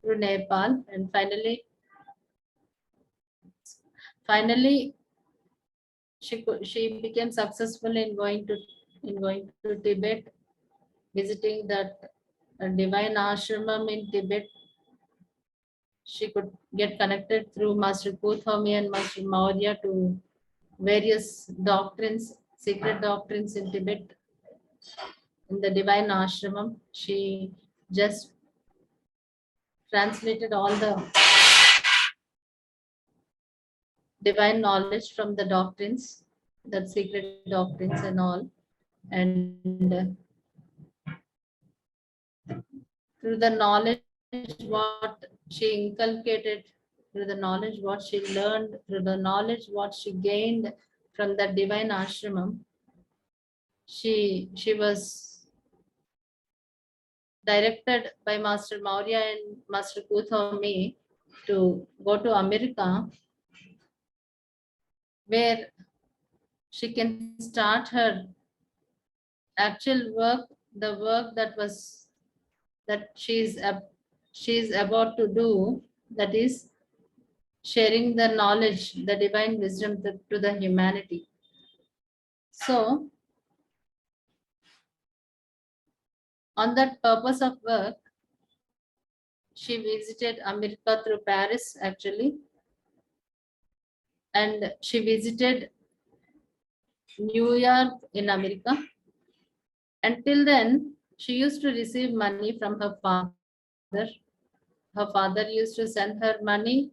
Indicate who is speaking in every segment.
Speaker 1: through Nepal, and finally she became successful in going to Tibet, visiting that divine ashramam in Tibet. She could get connected through Master Kothami and Master Maurya to various doctrines, secret doctrines in Tibet. In the divine ashramam, she just translated all the divine knowledge from the doctrines, that secret doctrines and all. And through the knowledge what she inculcated, through the knowledge what she learned, through the knowledge what she gained from that divine ashramam, she was directed by Master Maurya and Master Kuthami to go to America, where she can start her actual work, the work that she's about to do, that is sharing the knowledge, the divine wisdom to the humanity. So on that purpose of work, she visited America through Paris actually, and she visited New York in America. Until then, she used to receive money from her father. Her father used to send her money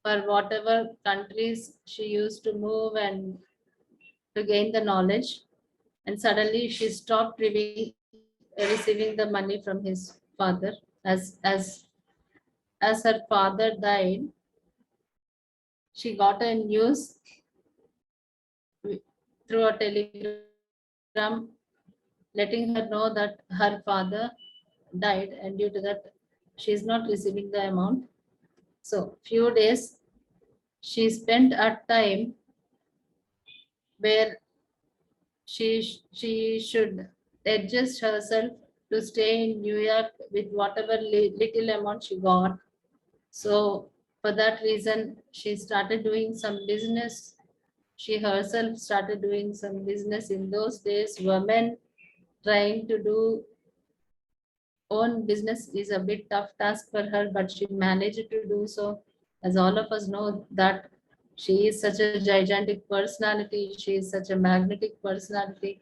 Speaker 1: for whatever countries she used to move and to gain the knowledge. And suddenly she stopped receiving the money from his father. As her father died, she got a news through a telegram letting her know that her father died, and due to that she is not receiving the amount. So few days she spent a time where she should adjust herself to stay in New York with whatever little amount she got. So for that reason, she started doing some business. She herself started doing some business. In those days, women trying to do own business is a bit tough task for her, but she managed to do so. As all of us know that she is such a gigantic personality, she is such a magnetic personality.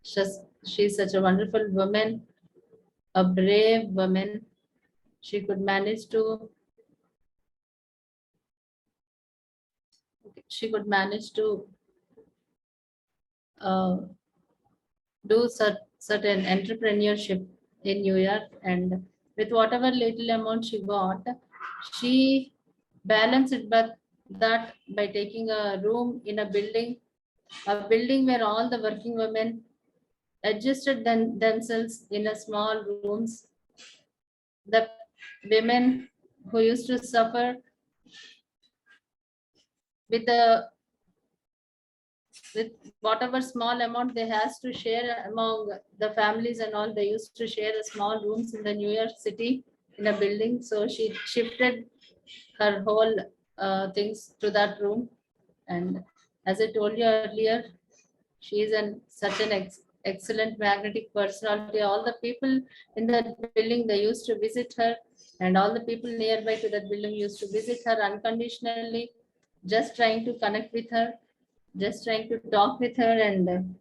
Speaker 1: She's such a wonderful woman, a brave woman. She could manage to uh, do certain entrepreneurship in New York, and with whatever little amount she got, she balanced it, but that by taking a room in a building where all the working women adjusted themselves in a small rooms. The women who used to suffer with the with whatever small amount they has to share among the families and all, they used to share a small rooms in the New York City in a building. So she shifted her whole things to that room. And as I told you earlier, she is such an excellent magnetic personality. All the people in that building, they used to visit her, and all the people nearby to that building used to visit her unconditionally, just trying to connect with her, just trying to talk with her, and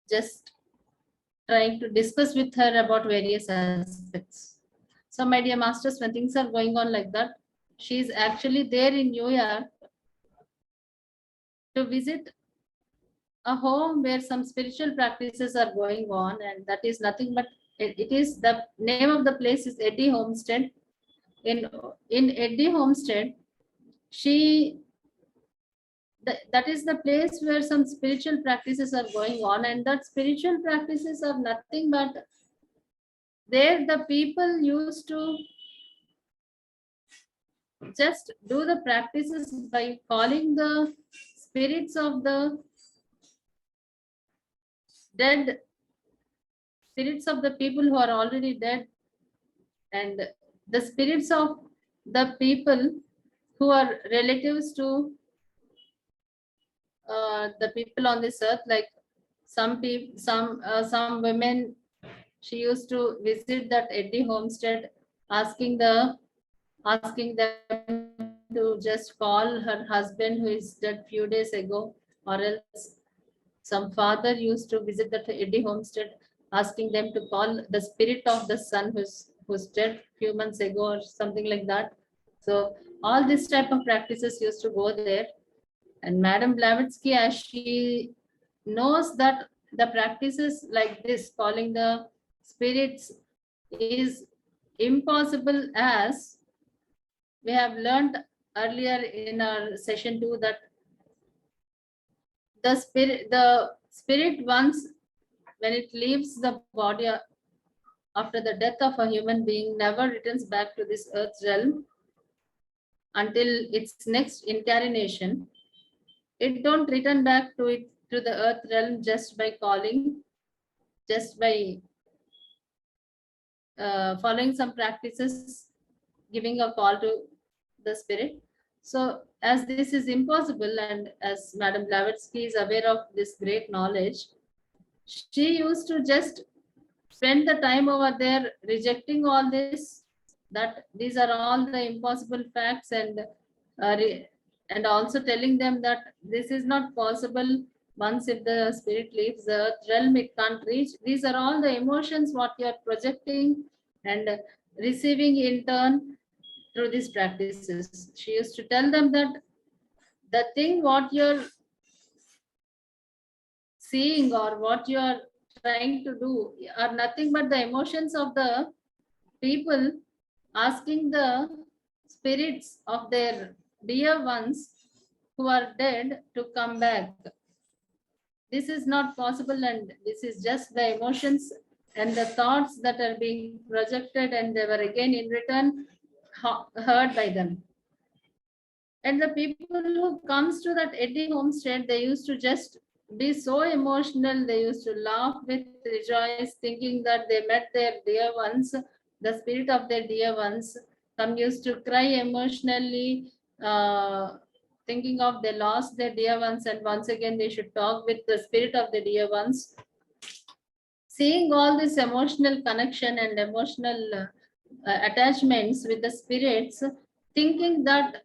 Speaker 1: just trying to discuss with her about various aspects. So my dear masters, when things are going on like that, she is actually there in New York to visit a home where some spiritual practices are going on, and that is nothing but it is the name of the place is Eddie Homestead. In Eddie Homestead, she that is the place where some spiritual practices are going on, and that spiritual practices are nothing but there the people used to just do the practices by calling the spirits of the dead spirits of the people who are already dead, and the spirits of the people who are relatives to the people on this earth. Like some people, some women, she used to visit that Eddie homestead, asking them to just call her husband who is dead few days ago, or else some father used to visit that Eddie homestead, asking them to call the spirit of the son who's dead few months ago, or something like that. So all this type of practices used to go there. And Madam Blavatsky, as she knows that the practices like this, calling the spirits, is impossible, as we have learned earlier in our session 2, that the spirit once, when it leaves the body after the death of a human being, never returns back to this earth realm until its next incarnation. It don't return back to the earth realm just by calling, just by following some practices, giving a call to the spirit. So as this is impossible, and as Madam Blavatsky is aware of this great knowledge, she used to just spend the time over there rejecting all this, that these are all the impossible facts, and also telling them that this is not possible. Once if the spirit leaves the earth realm, it can't reach. These are all the emotions what you are projecting and receiving in turn through these practices. She used to tell them that the thing what you're seeing or what you are trying to do are nothing but the emotions of the people asking the spirits of their dear ones who are dead to come back. This is not possible, and this is just the emotions and the thoughts that are being projected, and they were again in return heard by them. And the people who comes to that Eddie homestead, they used to just be so emotional. They used to laugh with rejoice, thinking that they met their dear ones, the spirit of their dear ones. Some used to cry emotionally, thinking of they lost their dear ones, and once again they should talk with the spirit of the dear ones. Seeing all this emotional connection and emotional attachments with the spirits, thinking that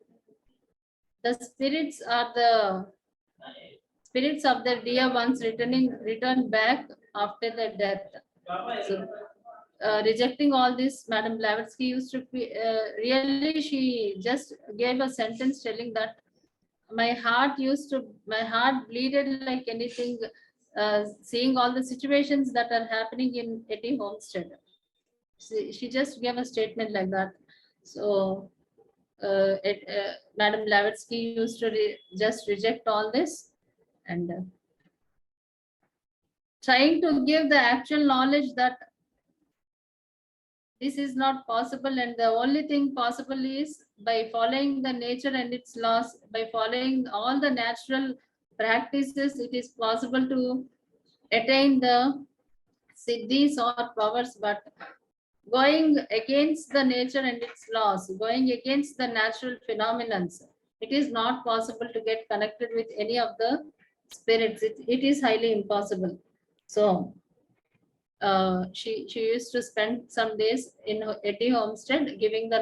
Speaker 1: the spirits are the spirits of their dear ones return back after their death. So, rejecting all this, Madam Blavatsky used to be, really, she just gave a sentence telling that my heart bleeded like anything, seeing all the situations that are happening in Eddie Homestead. She just gave a statement like that. So Madam Blavatsky used to just reject all this, and trying to give the actual knowledge that this is not possible, and the only thing possible is by following the nature and its laws, by following all the natural practices, it is possible to attain the siddhis or powers. But going against the nature and its laws, going against the natural phenomena, it is not possible to get connected with any of the spirits. It is highly impossible. So she used to spend some days in Eddie Homestead, giving the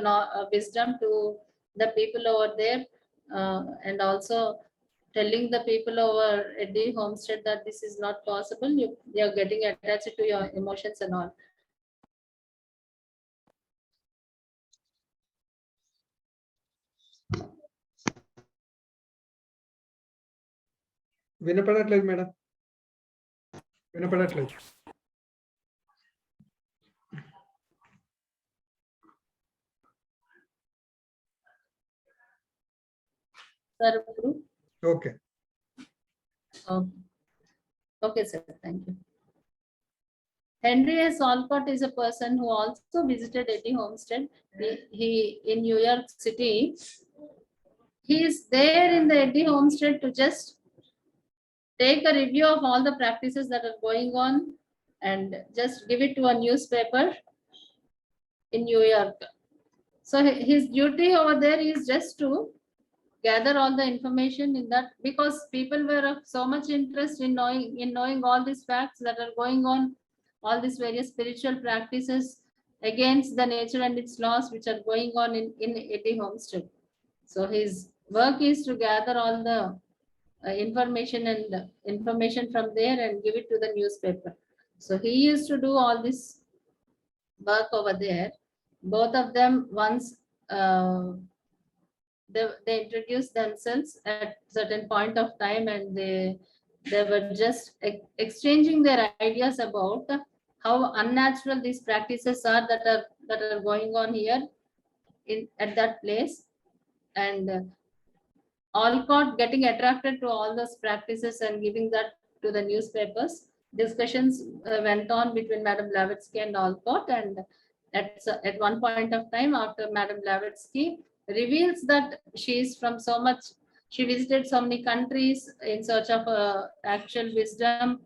Speaker 1: wisdom to the people over there, and also telling the people over Eddie Homestead that this is not possible. You're getting attached to your emotions and all.
Speaker 2: వినపడట్లేదు madam, వినపడట్లేదు.
Speaker 1: Sir,
Speaker 2: okay.
Speaker 1: okay, sir. Thank you. Henry S. Olcott is a person who also visited Eddie Homestead. He in New York City. He is there in the Eddie Homestead to just take a review of all the practices that are going on, and just give it to a newspaper in New York. So his duty over there is just to gather all the information in that, because people were of so much interest in knowing all these facts that are going on, all these various spiritual practices against the nature and its laws which are going on in Eddie Homestead. So his work is to gather all the information from there and give it to the newspaper. So he used to do all this work over there. Both of them, once they introduced themselves at certain point of time, and they were just exchanging their ideas about how unnatural these practices are that are going on here in at that place. And Alcott getting attracted to all those practices and giving that to the newspapers. Discussions went on between Madam Blavatsky and Alcott, and at one point of time, after Madam Blavatsky reveals that she is from so much, she visited so many countries in search of actual wisdom,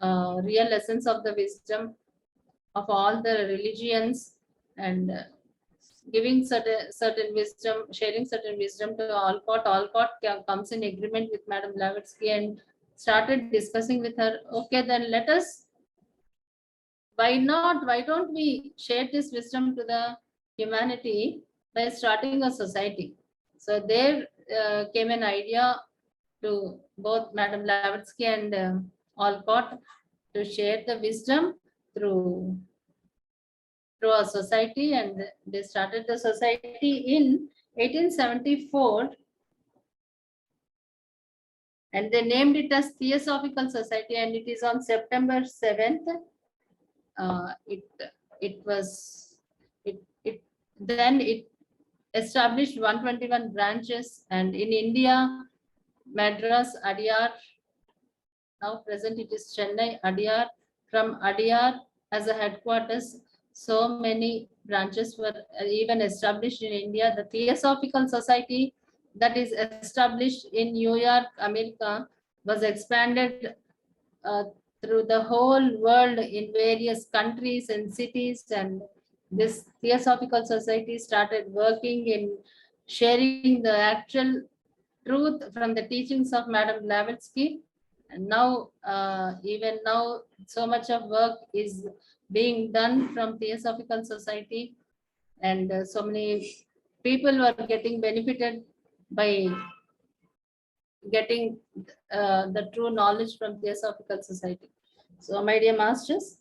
Speaker 1: real essence of the wisdom of all the religions, and giving certain wisdom, sharing certain wisdom to Alcott. Alcott comes in agreement with Madam Blavatsky and started discussing with her. Okay, then let us. Why not? Why don't we share this wisdom to the humanity by starting a society? So there came an idea to both Madam Blavatsky and Alcott to share the wisdom through a society, and they started the society in 1874, and they named it as Theosophical Society, and it is on September 7th. It was it then it established 121 branches, and in India, Madras, Adyar, now present it is Chennai, Adyar. From Adyar as a headquarters, so many branches were even established in India. The Theosophical Society that is established in New York, America, was expanded through the whole world in various countries and cities. And this Theosophical Society started working in sharing the actual truth from the teachings of Madam Blavatsky. And now, even now, so much of work is being done from Theosophical Society, and so many people were getting benefited by getting the true knowledge from Theosophical Society. So, my dear masters,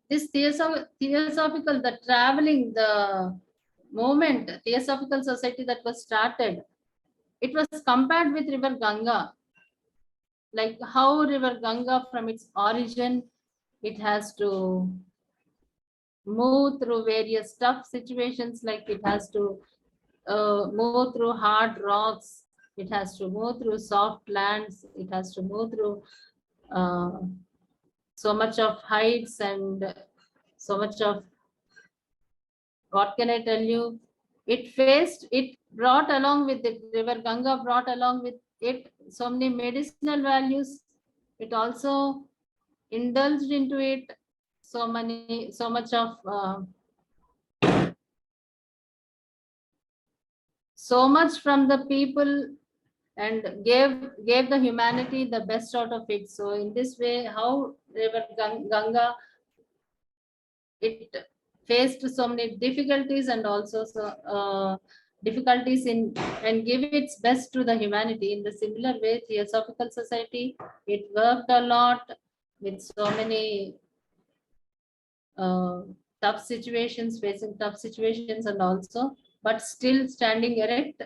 Speaker 1: this theosophical, the traveling, the movement, Theosophical Society that was started, it was compared with River Ganga, like how River Ganga from its origin, it has to move through various tough situations, like it has to move through hard rocks, it has to move through soft lands, it has to move through uh, so much of heights and so much of, what can I tell you? It brought along with it, River Ganga brought along with it so many medicinal values. It also indulged into it so much of so much from the people, and gave the humanity the best out of it. So in this way, how River Ganga, it faced so many difficulties, and also difficulties in, and give its best to the humanity. In the similar way, Theosophical Society, it worked a lot with so many tough situations, facing tough situations, and also, but still standing erect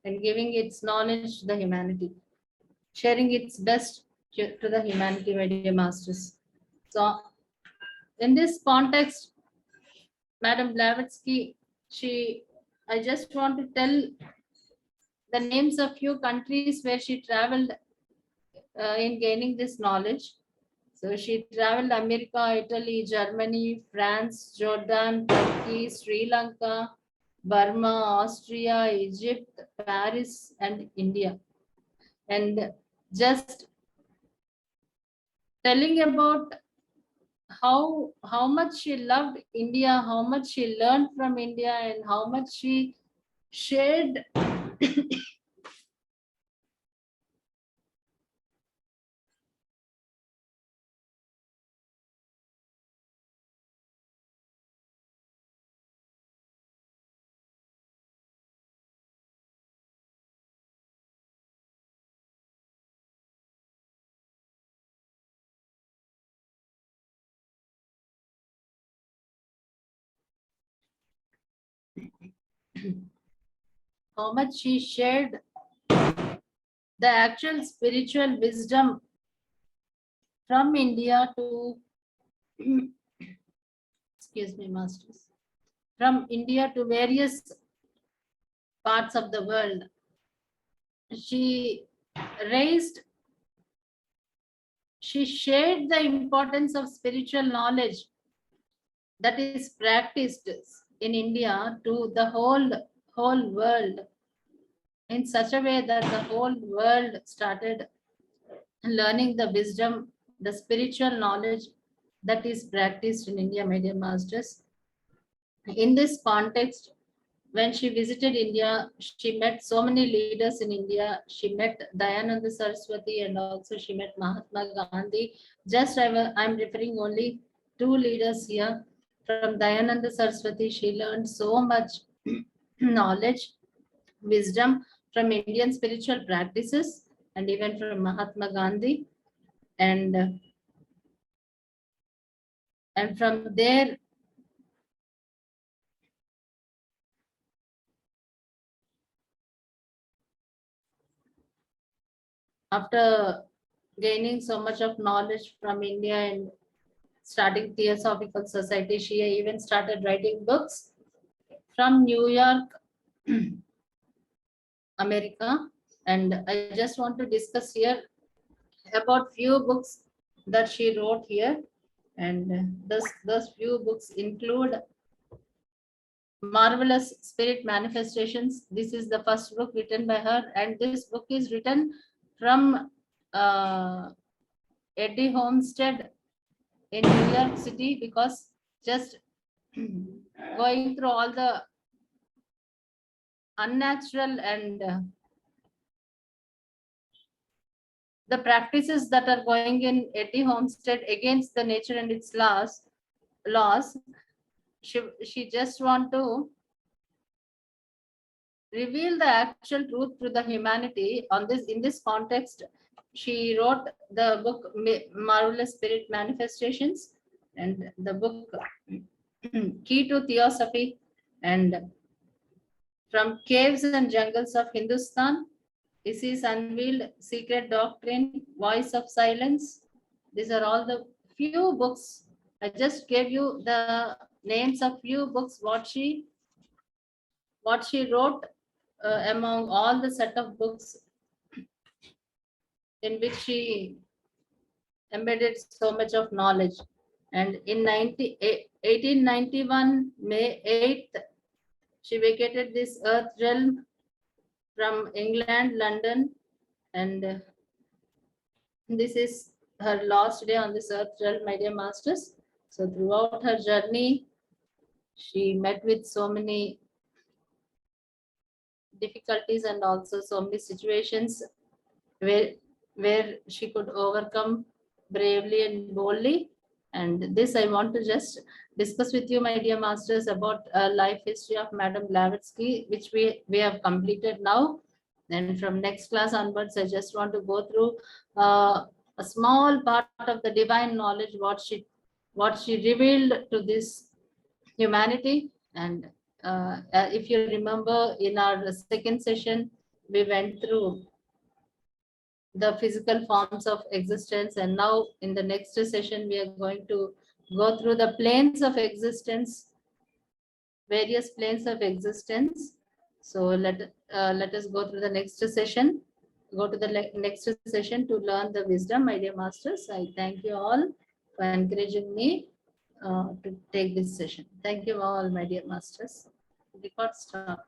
Speaker 1: and giving its knowledge to the humanity, sharing its best to the humanity, my dear masters. So in this context, Madam Blavatsky, I just want to tell the names of few countries where she traveled in gaining this knowledge. So she traveled America, Italy, Germany, France, Jordan, Turkey, Sri Lanka, Burma, Austria, Egypt, Paris, and India. And just telling about how much she loved India, how much she learned from India, and how much she shared how much she shared the actual spiritual wisdom from India to excuse me, masters, from India to various parts of the world. She raised, she shared the importance of spiritual knowledge that is practiced in India to the whole world in such a way that the whole world started learning the wisdom, the spiritual knowledge that is practiced in India, my dear masters. In this context, when she visited India, she met so many leaders in India. She met Dayananda Saraswati and also she met Mahatma Gandhi. Just I'm referring only two leaders here. From Dayananda Saraswati, she learned so much knowledge, wisdom from Indian spiritual practices, and even from Mahatma Gandhi. And from there, after gaining so much of knowledge from India and starting Theosophical Society, she even started writing books from New York, America. And I just want to discuss here about few books that she wrote here. And those few books include Marvelous Spirit Manifestations. This is the first book written by her, and this book is written from Eddie Homestead in New York City, because just going through all the unnatural and the practices that are going in Eddie Homestead against the nature and its laws, she just want to reveal the actual truth to the humanity. On this, in this context, she wrote the book Marvelous Spirit Manifestations, and the book Key to Theosophy, and From Caves and Jungles of Hindustan, Isis Unveiled, Secret Doctrine, Voice of Silence. These are all the few books. I just gave you the names of few books what she wrote among all the set of books in which she embedded so much of knowledge. And in 1891, May 8th, she vacated this earth realm from England, London, and this is her last day on this earth realm, my dear masters. So throughout her journey, she met with so many difficulties and also so many situations where she could overcome bravely and boldly. And this I want to just discuss with you, my dear masters, about life history of Madam Blavatsky, which we have completed now. And from next class onwards, I just want to go through a small part of the divine knowledge, what she revealed to this humanity. And if you remember, in our second session, we went through the physical forms of existence, and now in the next session we are going to go through the planes of existence, various planes of existence. So let us go through the next session, go to the next session to learn the wisdom, my dear masters. I thank you all for encouraging me to take this session. Thank you all, my dear masters. Record stop.